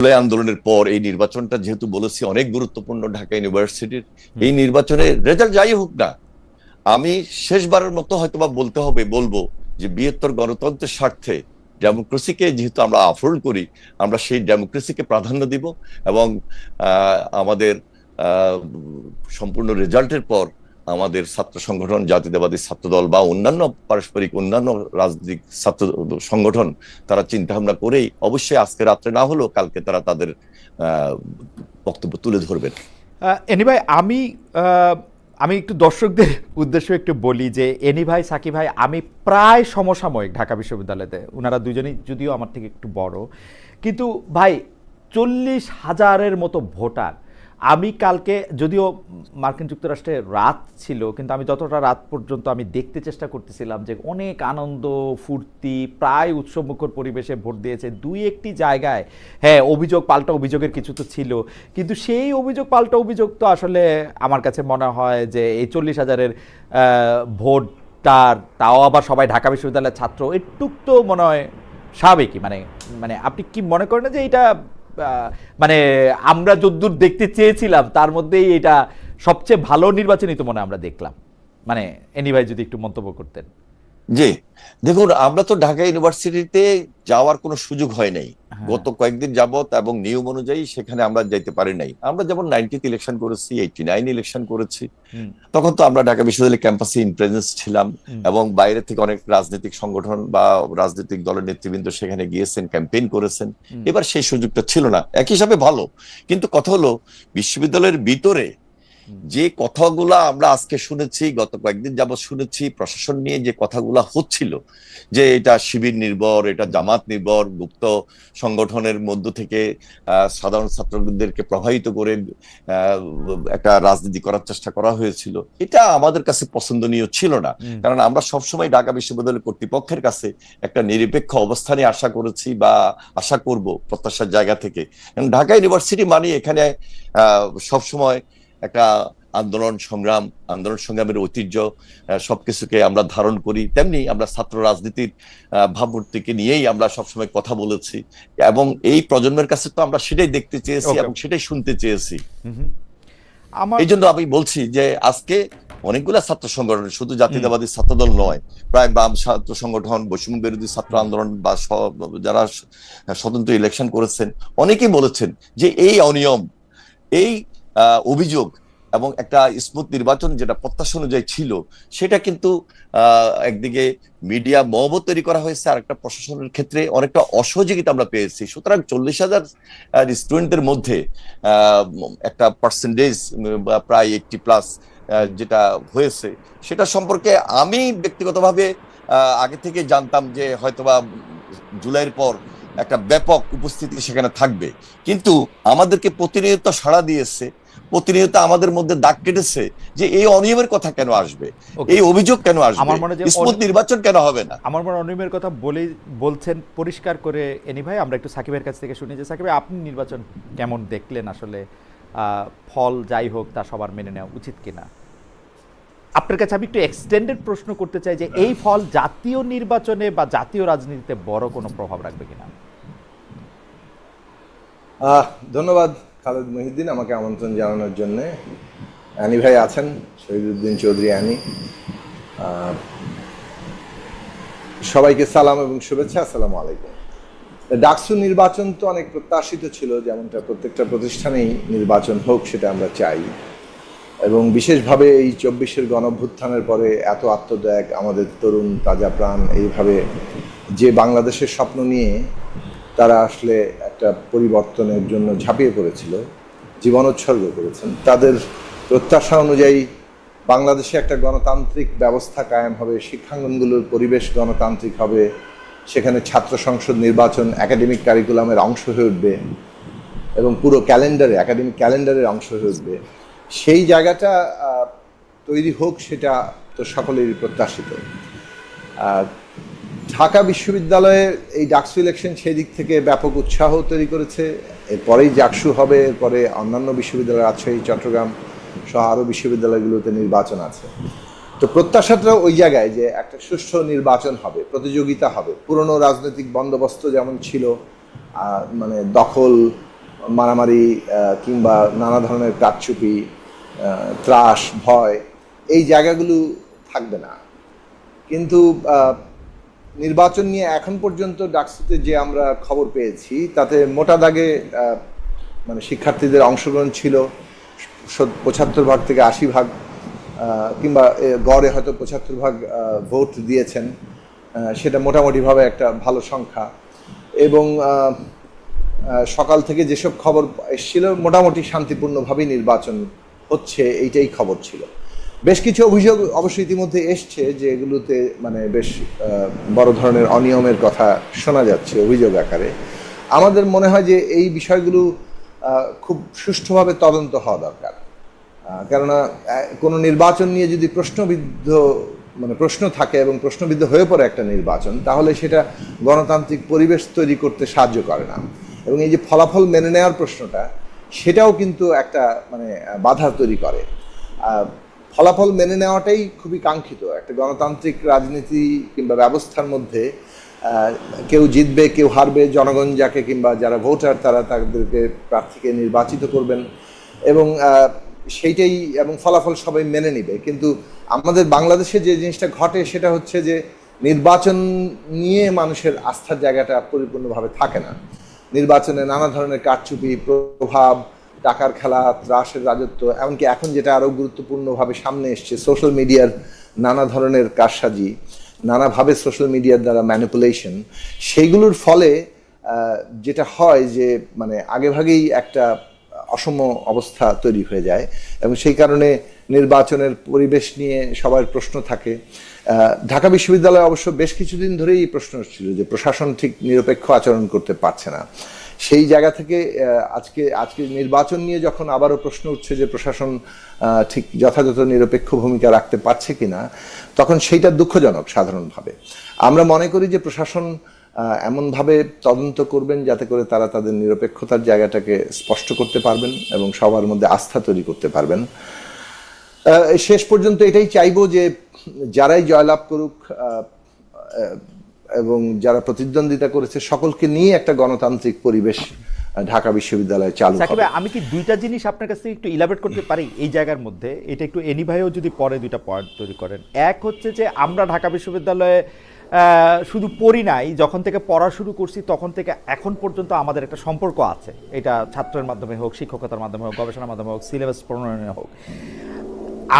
জুলাই আন্দোলনের পর এই নির্বাচনটা যেহেতু বলেছি অনেক গুরুত্বপূর্ণ ঢাকা ইউনিভার্সিটির, এই নির্বাচনের রেজাল্ট যাই হোক না, আমি শেষবারের মতো হয়তোবা বলবো যে বৃহত্তর গণতন্ত্রের স্বার্থে ডেমোক্রেসিকে যেহেতু আমরা আফরোল করি, আমরা সেই ডেমোক্রেসিকে প্রাধান্য দিব এবং আমাদের সম্পূর্ণ রেজাল্টের পর আমাদের ছাত্র সংগঠন জাতীয়তাবাদী ছাত্রদল বা অন্যান্য পারস্পরিক অন্যান্য রাজনৈতিক ছাত্র সংগঠন তারা চিন্তা ভাবনা করেই অবশ্যই আজকে রাত্রে না হলেও কালকে তারা তাদের বক্তব্য তুলে ধরবেন। এনি ভাই, আমি একটু দর্শকদের উদ্দেশ্যে একটু বলি যে এনি ভাই, সাকিব ভাই, আমি প্রায় সমসাময়িক ঢাকা বিশ্ববিদ্যালয়তে, ওনারা দুজনেই যদিও আমার থেকে একটু বড়, কিন্তু ভাই 40,000-এর মতো ভোটার। আমি কালকে, যদিও মার্কিন যুক্তরাষ্ট্রে রাত ছিল, কিন্তু আমি যতটা রাত পর্যন্ত আমি দেখতে চেষ্টা করতেছিলাম যে অনেক আনন্দ ফুর্তি, প্রায় উৎসবমুখর পরিবেশে ভোট দিয়েছে। দুই একটি জায়গায় হ্যাঁ অভিযোগ পাল্টা অভিযোগের কিছু তো ছিল, কিন্তু সেই অভিযোগ পাল্টা অভিযোগ তো আসলে আমার কাছে মনে হয় যে এই 40,000-এর ভোটটার, তাও আবার সবাই ঢাকা বিশ্ববিদ্যালয়ের ছাত্র, একটুক তো মনে হয় স্বাভাবিকই। মানে মানে আপনি কি মনে করেন যে এটা মানে আমরা যদ্দূর দেখতে চেয়েছিলাম তার মধ্যেই এটা সবচেয়ে ভালো নির্বাচনই তো মনে আমরা দেখলাম? মানে এনি ভাই যদি একটু মন্তব্য করতেন। জি, দেখুন, আমরা তো ঢাকা ইউনিভার্সিটিতে যাওয়ার কোনো সুযোগ হয় নাই গত কয়েকদিন যাবত, এবং নিয়ম অনুযায়ী সেখানে আমরা যাইতে পারি নাই। আমরা যেমন 90 ইলেকশন করেছি, 89 ইলেকশন করেছি, তখন তো আমরা ঢাকা বিশ্ববিদ্যালয় ক্যাম্পাসে ইন প্রেজেন্স ছিলাম এবং বাইরে থেকে অনেক রাজনৈতিক সংগঠন বা রাজনৈতিক দলের নেতৃবৃন্দ সেখানে গিয়েছেন, ক্যাম্পেইন করেছেন। এবার সেই সুযোগটা ছিল না, একই হিসাবে ভালো। কিন্তু কথা হলো বিশ্ববিদ্যালয়ের ভিতরে যে কথাগুলা আমরা আজকে শুনেছি, গত কয়েকদিন যাবত শুনেছি, প্রশাসন নিয়ে যে কথাগুলা হচ্ছিল যে এটা শিবির নির্ভর, এটা জামাত নির্ভর, গুপ্ত সংগঠনের মধ্য থেকে সাধারণ ছাত্রদেরকে প্রভাবিত করে একটা রাজনীতি করার চেষ্টা করা হয়েছিল, এটা আমাদের কাছে পছন্দনীয় ছিল না। কারণ আমরা সবসময় ঢাকা বিশ্ববিদ্যালয় কর্তৃপক্ষের কাছে একটা নিরপেক্ষ অবস্থানে আশা করেছি বা আশা করব প্রত্যাশার জায়গা থেকে। ঢাকা ইউনিভার্সিটি মানে এখানে সবসময় একটা আন্দোলন সংগ্রামের ঐতিহ্য সবকিছুকে আমরা ধারণ করি, তেমনি আমরা ছাত্র রাজনীতির ভাবমূর্তিকে নিয়েই আমরা সবসময় কথা বলেছি এবং এই প্রজন্মের কাছে তো আমরা সেটাই দেখতে চেয়েছি এবং সেটাই শুনতে চেয়েছি। এই জন্য আমি বলছি যে আজকে অনেকগুলা ছাত্র সংগঠন, শুধু জাতীয়তাবাদী ছাত্রদল নয়, প্রায় বাম ছাত্র সংগঠন, বৈষম্য বিরোধী ছাত্র আন্দোলন বা যারা স্বতন্ত্র ইলেকশন করেছেন, অনেকেই বলেছেন যে এই অনিয়ম, এই অভিযোগ এবং একটা স্মুথ নির্বাচন যেটা প্রত্যাশা অনুযায়ী ছিল, সেটা কিন্তু একদিকে মিডিয়া মহবত তৈরি করা হয়েছে, আর একটা প্রশাসনের ক্ষেত্রে অনেকটা অসহযোগিতা আমরা পেয়েছি। সুতরাং 40,000 স্টুডেন্টের মধ্যে একটা পার্সেন্টেজ প্রায় 80+ যেটা হয়েছে, সেটা সম্পর্কে আমি ব্যক্তিগতভাবে আগে থেকে জানতাম যে হয়তোবা জুলাইয়ের পর একটা ব্যাপক উপস্থিতি সেখানে থাকবে, কিন্তু আমাদেরকে প্রতিনিয়ত সাড়া দিয়েছে, প্রতিনিয়ত আমাদের মধ্যে দাগ কেটেছে যে এই অনিয়মের কথা কেন আসবে, এই অভিযোগ কেন আসবে, স্মুথ নির্বাচন কেন হবে না। আমার মনে অনিয়মের কথা বলছেন পরিষ্কার করে এনি ভাই। আমরা একটু সাকিবের কাছ থেকে শুনি যে সাকিব ভাই, আপনি নির্বাচন কেমন দেখলেন? আসলে ফল যাই হোক তা সবার মেনে নেওয়া উচিত কিনা? আপনার কাছে আমি একটু এক্সটেন্ডেড প্রশ্ন করতে চাই যে এই ফল জাতীয় নির্বাচনে বা জাতীয় রাজনীতিতে বড় কোনো প্রভাব রাখবে কিনা? ধন্যবাদ খালেদ মহিউদ্দিন আমাকে আমন্ত্রণ জানানোর জন্য। অ্যানি ভাই আছেন, শহীদুদ্দিন চৌধুরী অ্যানি, সবাইকে সালাম এবং শুভেচ্ছা, আসসালামু আলাইকুম। ডাকসু নির্বাচন তো অনেক প্রত্যাশিত ছিল, যেমনটা প্রত্যেকটা প্রতিষ্ঠানেই নির্বাচন হোক সেটা আমরা চাই, এবং বিশেষভাবে এই 24-এর গণঅভ্যুত্থানের পরে এত আত্মত্যাগ, আমাদের তরুণ তাজা প্রাণ এইভাবে যে বাংলাদেশের স্বপ্ন নিয়ে তারা আসলে একটা পরিবর্তনের জন্য ঝাঁপিয়ে পড়েছিল, জীবন উৎসর্গ করেছেন, তাদের প্রত্যাশা অনুযায়ী বাংলাদেশে একটা গণতান্ত্রিক ব্যবস্থা কায়েম হবে, শিক্ষাঙ্গনগুলোর পরিবেশ গণতান্ত্রিক হবে, সেখানে ছাত্র সংসদ নির্বাচন একাডেমিক কারিকুলামের অংশ হয়ে উঠবে এবং পুরো ক্যালেন্ডারে, একাডেমিক ক্যালেন্ডারের অংশ হয়ে উঠবে। সেই জায়গাটা তৈরি হোক, সেটা তো সকলেরই প্রত্যাশিত। ঢাকা বিশ্ববিদ্যালয়ের এই ডাকসু ইলেকশন সেই দিক থেকে ব্যাপক উৎসাহ তৈরি করেছে। এরপরেই জাকসু হবে, এরপরে অন্যান্য বিশ্ববিদ্যালয়, রাজশাহী, চট্টগ্রাম সহ আরও বিশ্ববিদ্যালয়গুলোতে নির্বাচন আছে। তো প্রত্যাশাটা ওই জায়গায় যে একটা সুষ্ঠু নির্বাচন হবে, প্রতিযোগিতা হবে। পুরনো রাজনৈতিক বন্দোবস্ত যেমন ছিল, মানে দখল, মারামারি কিংবা নানা ধরনের কারচুপি, ত্রাস, ভয়, এই জায়গাগুলো থাকবে না। কিন্তু নির্বাচন নিয়ে এখন পর্যন্ত ডাকসুতে যে আমরা খবর পেয়েছি তাতে মোটা দাগে মানে শিক্ষার্থীদের অংশগ্রহণ ছিল 75 থেকে 80 কিংবা গড়ে হয়তো 75 ভোট দিয়েছেন, সেটা মোটামুটিভাবে একটা ভালো সংখ্যা। এবং সকাল থেকে যেসব খবর এসেছিল মোটামুটি শান্তিপূর্ণভাবেই নির্বাচন হচ্ছে, এইটাই খবর ছিল। বেশ কিছু অভিযোগ অবশ্য ইতিমধ্যে এসছে যে এগুলোতে মানে বেশ বড় ধরনের অনিয়মের কথা শোনা যাচ্ছে অভিযোগ আকারে। আমাদের মনে হয় যে এই বিষয়গুলো খুব সুষ্ঠুভাবে তদন্ত হওয়া দরকার, কেননা কোনো নির্বাচন নিয়ে যদি প্রশ্ন থাকে এবং প্রশ্নবিদ্ধ হয়ে পড়ে একটা নির্বাচন, তাহলে সেটা গণতান্ত্রিক পরিবেশ তৈরি করতে সাহায্য করে না। এবং এই যে ফলাফল মেনে নেওয়ার প্রশ্নটা, সেটাও কিন্তু একটা মানে বাধা তৈরি করে। ফলাফল মেনে নেওয়াটাই খুবই কাঙ্ক্ষিত একটা গণতান্ত্রিক রাজনীতি কিংবা ব্যবস্থার মধ্যে। কেউ জিতবে, কেউ হারবে, জনগণ যাকে কিংবা যারা ভোটার তারা তাদেরকে প্রার্থীকে নির্বাচিত করবেন এবং সেইটাই, এবং ফলাফল সবাই মেনে নিবে। কিন্তু আমাদের বাংলাদেশে যে জিনিসটা ঘটে সেটা হচ্ছে যে নির্বাচন নিয়ে মানুষের আস্থার জায়গাটা পরিপূর্ণভাবে থাকে না। নির্বাচনে নানা ধরনের কারচুপি, প্রভাব, টাকার খেলা, ত্রাসের রাজত্ব, এমনকি এখন যেটা আরও গুরুত্বপূর্ণভাবে সামনে এসছে সোশ্যাল মিডিয়ার নানা ধরনের কারসাজি, নানাভাবে সোশ্যাল মিডিয়ার দ্বারা ম্যানিপুলেশন, সেইগুলোর ফলে যেটা হয় যে মানে আগেভাগেই একটা অসম অবস্থা তৈরি হয়ে যায় এবং সেই কারণে নির্বাচনের পরিবেশ নিয়ে সবার প্রশ্ন থাকে। ঢাকা বিশ্ববিদ্যালয়ে অবশ্য বেশ কিছুদিন ধরেই এই প্রশ্ন ছিল যে প্রশাসন ঠিক নিরপেক্ষ আচরণ করতে পারছে না। সেই জায়গা থেকে আজকে নির্বাচন নিয়ে যখন আবারও প্রশ্ন উঠছে যে প্রশাসন ঠিক যথাযথ নিরপেক্ষ ভূমিকা রাখতে পারছে কিনা, তখন সেইটা দুঃখজনক। সাধারণভাবে আমরা মনে করি যে প্রশাসন এমনভাবে তদন্ত করবেন যাতে করে তারা তাদের নিরপেক্ষতার জায়গাটাকে স্পষ্ট করতে পারবেন এবং সবার মধ্যে আস্থা তৈরি করতে পারবেন। শেষ পর্যন্ত এটাই চাইবো যে যারাই জয়লাভ করুক এবং যারা প্রতিদ্বন্দ্বিতা করেছে সকলকে নিয়ে একটা গণতান্ত্রিক পরিবেশ ঢাকা বিশ্ববিদ্যালয়ে চালু হবে। আমি কি দুইটা জিনিস আপনার কাছ থেকে একটু ইলাবরেট করতে পারি এই জায়গার মধ্যে? এটা একটু এনি ভাইও যদি পরে দুইটা পয়েন্ট তৈরি করেন। এক হচ্ছে যে আমরা ঢাকা বিশ্ববিদ্যালয়ে শুধু পড়ি নাই, যখন থেকে পড়া শুরু করছি তখন থেকে এখন পর্যন্ত আমাদের একটা সম্পর্ক আছে। এটা ছাত্রের মাধ্যমে হোক, শিক্ষকতার মাধ্যমে হোক, গবেষণার মাধ্যমে হোক, সিলেবাস প্রণয়নে হোক।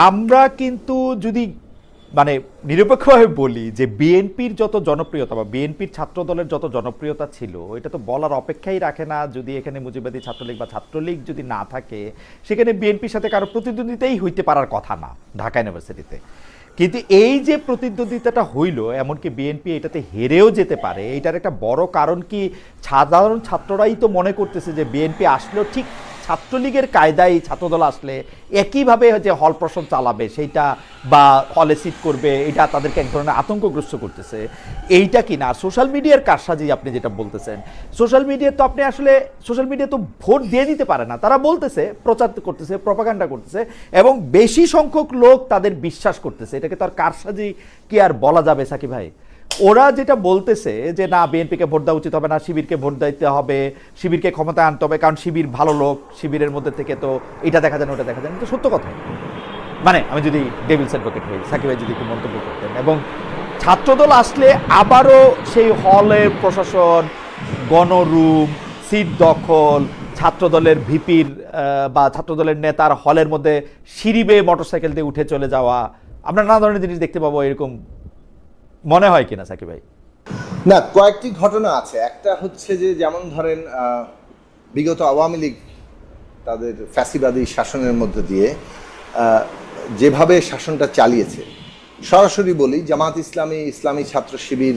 আমরা কিন্তু যদি মানে নিরপেক্ষভাবে বলি যে বিএনপির যত জনপ্রিয়তা বা বিএনপির ছাত্রদলের যত জনপ্রিয়তা ছিল, এটা তো বলার অপেক্ষাই রাখে না। যদি এখানে মুজিববাদী ছাত্রলীগ বা ছাত্রলীগ যদি না থাকে, সেখানে বিএনপির সাথে কারো প্রতিদ্বন্দ্বিতাই হইতে পারার কথা না ঢাকা ইউনিভার্সিটিতে। কিন্তু এই যে প্রতিদ্বন্দ্বিতাটা হইল, এমনকি বিএনপি এটাতে হেরেও যেতে পারে, এটার একটা বড় কারণ কি সাধারণ ছাত্ররাই তো মনে করতেছে যে বিএনপি আসলেও ঠিক ছাত্রলীগের কায়দায় ছাত্রদল আসলে একইভাবে যে হল প্রশ্ন চালাবে সেইটা বা হলে সিট করবে, এটা তাদেরকে এক ধরনের আতঙ্কগ্রস্ত করতেছে। এইটা কি না সোশ্যাল মিডিয়ার কারসাজি আপনি যেটা বলতেছেন, সোশ্যাল মিডিয়া তো আপনি আসলে সোশ্যাল মিডিয়া তো ভোট দিয়ে দিতে পারে না। তারা বলতেছে, প্রচার করতেছে, প্রপাগান্ডা করতেছে এবং বেশি সংখ্যক লোক তাদের বিশ্বাস করতেছে। এটাকে তো আর কারসাজি কি আর বলা যাবে সাকিব ভাই? ওরা যেটা বলতেছে যে না বিএনপিকে ভোট দেওয়া উচিত হবে না, শিবিরকে ভোট দিতে হবে, শিবিরকে ক্ষমতায় আনতে হবে, কারণ শিবির ভালো লোক, শিবিরের মধ্যে থেকে তো এটা দেখা যায় না ওটা দেখা যায় না। তো সত্য কথা, মানে আমি যদি ডেভিলস অ্যাডভোকেট হই, সাকিব ভাই যদি একটু মন্তব্য করতেন। এবং ছাত্রদল আসলে আবারও সেই হলের প্রশাসন, গণরুম, সিট দখল, ছাত্রদলের ভিপির বা ছাত্রদলের নেতার হলের মধ্যে সিঁড়ি বেয়ে মোটরসাইকেল দিয়ে উঠে চলে যাওয়া, আমরা নানা ধরনের জিনিস দেখতে পাবো। এরকম মনে হয় কিনা সাকিব ভাই? না, কয়েকটি ঘটনা আছে। একটা হচ্ছে যে যেমন ধরেন বিগত আওয়ামী লীগ তাদের ফ্যাসিবাদী শাসনের মধ্যে দিয়ে যেভাবে শাসনটা চালিয়েছে, সরাসরি বলি জামাত ইসলামী, ইসলামী ছাত্র শিবির,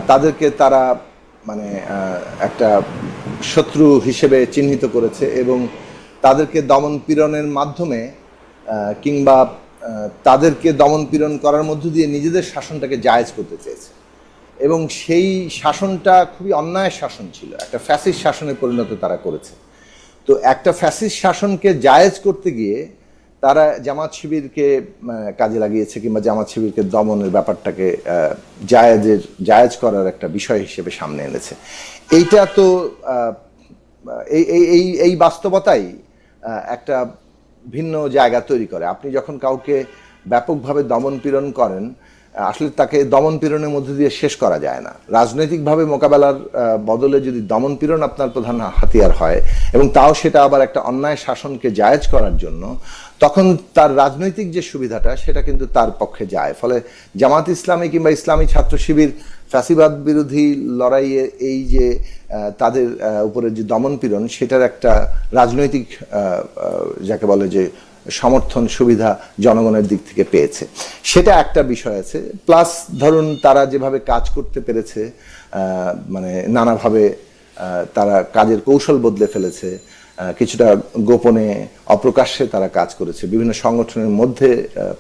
তাদেরকে তারা মানে একটা শত্রু হিসেবে চিহ্নিত করেছে এবং তাদেরকে দমন পীড়নের মাধ্যমে কিংবা তাদেরকে দমন পীড়ন করার মধ্য দিয়ে নিজেদের শাসনটাকে জায়েজ করতে চেয়েছে এবং সেই শাসনটা খুবই অন্যায়ের শাসন ছিল, একটা ফ্যাসিস্ট শাসনে পরিণত তারা করেছে। তো একটা ফ্যাসিস্ট শাসনকে জায়েজ করতে গিয়ে তারা জামাত শিবিরকে কাজে লাগিয়েছে কিংবা জামাত শিবিরকে দমনের ব্যাপারটাকে জায়েজ করার একটা বিষয় হিসেবে সামনে এনেছে। এইটা তো এই এই এই এই বাস্তবতাই একটা ভিন্ন জায়গা তৈরি করে। আপনি যখন কাউকে ব্যাপকভাবে দমন পীড়ন করেন, আসলে তাকে দমন পীড়নের মধ্যে দিয়ে শেষ করা যায় না। রাজনৈতিকভাবে মোকাবেলার বদলে যদি দমন পীড়ন আপনার প্রধান হাতিয়ার হয়, এবং তাও সেটা আবার একটা অন্যায় শাসনকে জায়েজ করার জন্য, তখন তার রাজনৈতিক যে সুবিধাটা সেটা কিন্তু তার পক্ষে যায়। ফলে জামাত ইসলামী কিংবা ইসলামী ছাত্র শিবির ফ্যাসিবাদ বিরোধী লড়াইয়ে এই যে তাদের উপরে যে দমন পীড়ন, সেটার একটা রাজনৈতিক যাকে বলে যে সমর্থন সুবিধা জনগণের দিক থেকে পেয়েছে, সেটা একটা বিষয় আছে। প্লাস ধরুন তারা যেভাবে কাজ করতে পেরেছে, মানে নানাভাবে তারা কাজের কৌশল বদলে ফেলেছে, কিছুটা গোপনে অপ্রকাশ্যে তারা কাজ করেছে, বিভিন্ন সংগঠনের মধ্যে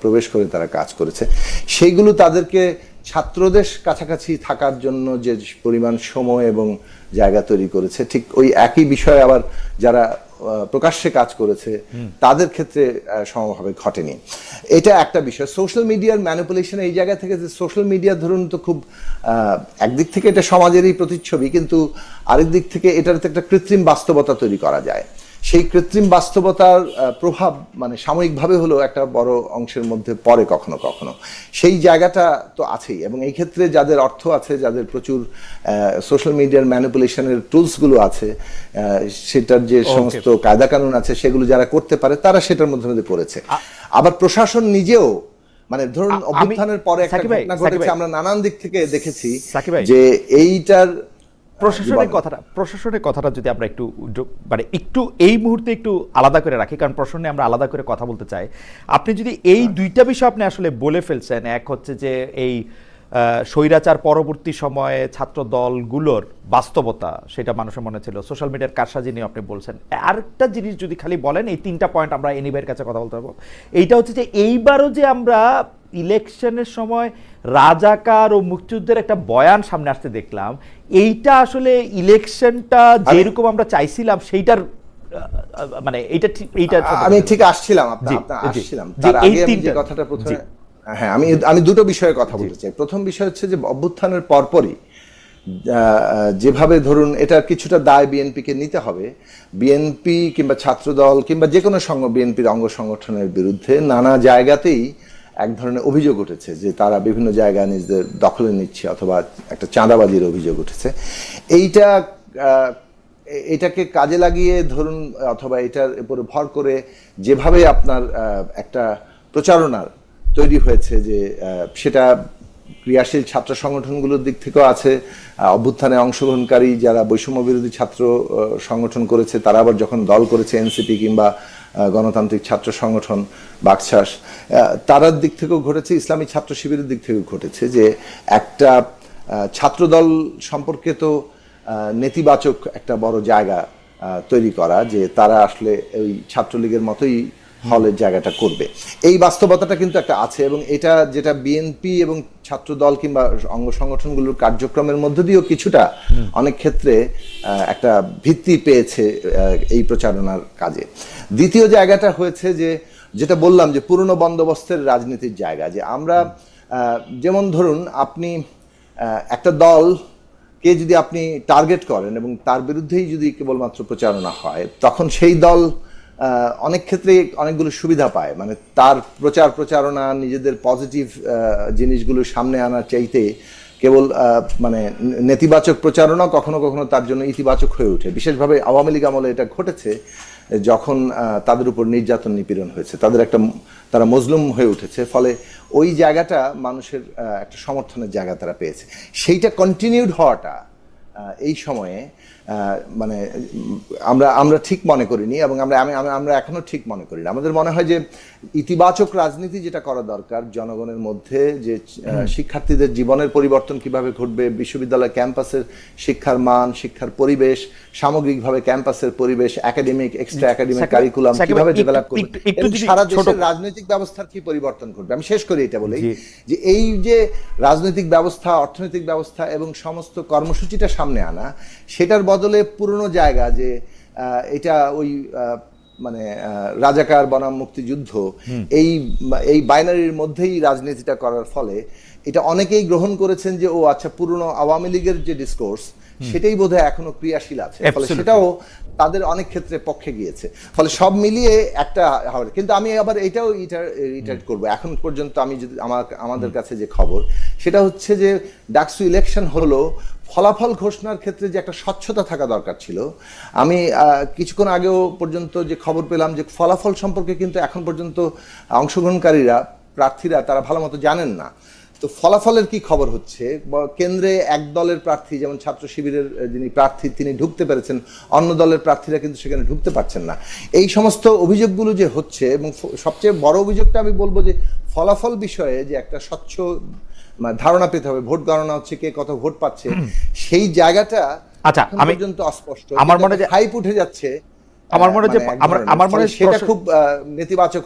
প্রবেশ করে তারা কাজ করেছে, সেইগুলো তাদেরকে ছাত্রদের কাছাকাছি থাকার জন্য যে পরিমাণ সময় এবং জায়গা তৈরি করেছে, ঠিক ওই একই বিষয়ে আবার যারা প্রকাশ্যে কাজ করেছে তাদের ক্ষেত্রে সমভাবে ঘটেনি। এটা একটা বিষয়। সোশ্যাল মিডিয়ার ম্যানিপুলেশন এই জায়গা থেকে, যে সোশ্যাল মিডিয়া ধরুন তো খুব একদিক থেকে এটা সমাজেরই প্রতিচ্ছবি, কিন্তু আরেক দিক থেকে এটার একটা কৃত্রিম বাস্তবতা তৈরি করা যায়। সেই কৃত্রিম বাস্তবতার প্রভাব মানে সাময়িকভাবে হলেও একটা বড় অংশের মধ্যে পড়ে কখনো কখনো, সেই জায়গাটা তো আছেই। এবং এই ক্ষেত্রে যাদের অর্থ আছে, যাদের প্রচুর সোশ্যাল মিডিয়ার ম্যানিপুলেশনের টুলসগুলো আছে, সেটার যে সমস্ত কায়দা কানুন আছে, সেগুলো যারা করতে পারে তারা সেটার মধ্যে মধ্যে করেছে। আবার প্রশাসন নিজেও, মানে ধরুন অভ্যুত্থানের পরে একটা ঘটনা ঘটেছে, আমরা নানান দিক থেকে দেখেছি যে এইটার প্রশাসনের কথাটা যদি আমরা একটু মানে একটু এই মুহূর্তে একটু আলাদা করে রাখি, কারণ প্রশাসনে আমরা আলাদা করে কথা বলতে চাই। আপনি যদি এই দুইটা বিষয় আপনি আসলে বলে ফেলছেন, এক হচ্ছে যে এই স্বৈরাচার পরবর্তী সময়ে ছাত্র দলগুলোর বাস্তবতা, সেটা মানুষের মনে ছিল, সোশ্যাল মিডিয়ার কারসাজি নিয়ে আপনি বলছেন। আরেকটা জিনিস যদি খালি বলেন, এই তিনটা পয়েন্ট আমরা এনিভাইয়ের কাছে কথা বলতে পারবো। এইটা হচ্ছে যে এইবারও যে আমরা ইলেকশনের সময় রাজাকার ও মুক্তিযুদ্ধের একটা বয়ান সামনে আসতে দেখলাম, এইটা আসলে ইলেকশনটা যেরকম আমরা চাইছিলাম সেইটার মানে এইটা আমি ঠিক আসছিলাম তার আগে আমি যে কথাটা প্রথমে, হ্যাঁ, আমি দুটো বিষয়ে কথা বলতে চাই। প্রথম বিষয় হচ্ছে যে অভ্যুত্থানের পরপরই যেভাবে ধরুন এটার কিছুটা দায় বিএনপিকে নিতে হবে। বিএনপি কিংবা ছাত্রদল কিংবা যে কোনো বিএনপির অঙ্গ সংগঠনের বিরুদ্ধে নানা জায়গাতেই এক ধরনের অভিযোগ উঠেছে যে তারা বিভিন্ন জায়গায় নিজেদের দখলে নিচ্ছে, অথবা একটা চাঁদাবাজির অভিযোগ উঠেছে। এটাকে কাজে লাগিয়ে ধরুন, অথবা এটার উপরে ভর করে যেভাবে আপনার একটা প্রচারণার তৈরি হয়েছে, যে সেটা ক্রিয়াশীল ছাত্র সংগঠনগুলোর দিক থেকেও আছে, অভ্যুত্থানে অংশগ্রহণকারী যারা বৈষম্য বিরোধী ছাত্র সংগঠন করেছে, তারা আবার যখন দল করেছে এনসিপি কিংবা গণতান্ত্রিক ছাত্র সংগঠন বাকশাস, তারার দিক থেকেও ঘটেছে, ইসলামী ছাত্র শিবিরের দিক থেকেও ঘটেছে, যে একটা ছাত্রদল সম্পর্কে তো নেতিবাচক একটা বড় জায়গা তৈরি করা, যে তারা আসলে ওই ছাত্রলীগের মতোই হলের জায়গাটা করবে, এই বাস্তবতাটা কিন্তু একটা আছে। এবং এটা যেটা বিএনপি এবং ছাত্রদল কিংবা অঙ্গ সংগঠনগুলোর কার্যক্রমের মধ্য দিয়েও কিছুটা অনেক ক্ষেত্রে একটা ভিত্তি পেয়েছে এই প্রচারণার কাজে। দ্বিতীয় জায়গাটা হয়েছে যে, যেটা বললাম যে পুরনো বন্দোবস্তের রাজনীতির জায়গা, যে আমরা যেমন ধরুন আপনি একটা দলকে যদি আপনি টার্গেট করেন এবং তার বিরুদ্ধেই যদি কেবলমাত্র প্রচারণা হয়, তখন সেই দল অনেক ক্ষেত্রে অনেকগুলো সুবিধা পায়। মানে তার প্রচারণা নিজেদের পজিটিভ জিনিসগুলো সামনে আনার চাইতে কেবল মানে নেতিবাচক প্রচারণা কখনো কখনো তার জন্য ইতিবাচক হয়ে ওঠে। বিশেষভাবে আওয়ামী লীগ আমলে এটা ঘটেছে, যখন তাদের উপর নির্যাতন নিপীড়ন হয়েছে, তারা মজলুম হয়ে উঠেছে, ফলে ওই জায়গাটা মানুষের একটা সমর্থনের জায়গা তারা পেয়েছে। সেইটা কন্টিনিউড হওয়াটা এই সময়ে মানে আমরা ঠিক মনে করিনি, এবং আমরা এখনো ঠিক মনে করি না। আমাদের মনে হয় যে ইতিবাচক রাজনীতি যেটা করা দরকার জনগণের মধ্যে, যে শিক্ষার্থীদের জীবনের পরিবর্তন কিভাবে ঘটবে, বিশ্ববিদ্যালয় ক্যাম্পাসের শিক্ষার মান, শিক্ষার পরিবেশ, সামগ্রিকভাবে ক্যাম্পাসের পরিবেশ, একাডেমিক এক্সট্রা একাডেমিক কারিকুলাম কিভাবে ডেভেলপ করবে, সারা দেশের রাজনৈতিক ব্যবস্থার কি পরিবর্তন ঘটবে। আমি শেষ করি এটা বলেই, যে এই যে রাজনৈতিক ব্যবস্থা, অর্থনৈতিক ব্যবস্থা এবং সমস্ত কর্মসূচিটা সামনে আনা, সেটার বদলে পুরনো জায়গা, যে এটা ওই মানে রাজাকার বনাম মুক্তিযুদ্ধ, এই বাইনারির মধ্যেই রাজনীতিটা করার ফলে এটা অনেকেই গ্রহণ করেছেন যে ও আচ্ছা, পুরনো আওয়ামী লীগের যে ডিসকোর্স সেটাই বোধহয় এখনো ক্রিয়াশীল আছে, ফলে Absolutely. সেটাও তাদের অনেক ক্ষেত্রে পক্ষে গিয়েছে। ফলে সব মিলিয়ে একটা হবে। কিন্তু আমি আবার এটাও রিটার্ট করব, এখন পর্যন্ত আমি যদি আমাদের কাছে যে খবর সেটা হচ্ছে যে ডাকসু ইলেকশন হলো, ফলাফল ঘোষণার ক্ষেত্রে যে একটা স্বচ্ছতা থাকা দরকার ছিল। আমি কিছুক্ষণ আগেও পর্যন্ত যে খবর পেলাম যে ফলাফল সম্পর্কে কিন্তু এখন পর্যন্ত অংশগ্রহণকারীরা, প্রার্থীরা তারা ভালো মতো জানেন না। তো ফলাফলের কি খবর হচ্ছে, কেন্দ্রে এক দলের প্রার্থী যেমন ছাত্র শিবিরের যিনি প্রার্থী তিনি ঢুকতে পেরেছেন, অন্য দলের প্রার্থীরা কিন্তু সেখানে ঢুকতে পারছেন না। এই সমস্ত অভিযোগগুলো যে হচ্ছে, এবং সবচেয়ে বড় অভিযোগটা আমি বলবো যে ফলাফল বিষয়ে যে একটা স্বচ্ছ ধারণা পেতে হবে, ভোট গণনা হচ্ছে, কে কত ভোট পাচ্ছে, সেই জায়গাটা আচ্ছা, এখন আমি পর্যন্ত অস্পষ্ট। আমার মনে হয় যে হাইপ উঠে যাচ্ছে, আমার মনে হয় যে মানে এক ধরনের। আমার মনে হয় ফলে সেটা খুব নেতিবাচক